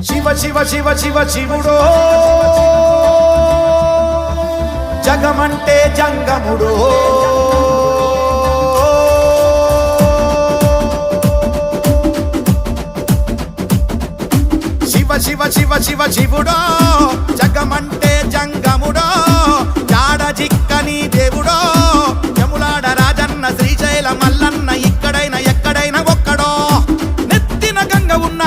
శివ శివ శివ శివ శివుడో జగమంటే జంగముడో శివ శివ శివ శివ శివుడో జగమంటే జంగముడో జాడ జిక్కని దేవుడో యములాడ రాజన్న శ్రీశైల మల్లన్న ఇక్కడైనా ఎక్కడైనా ఒక్కడో నెత్తిన గంగ ఉన్న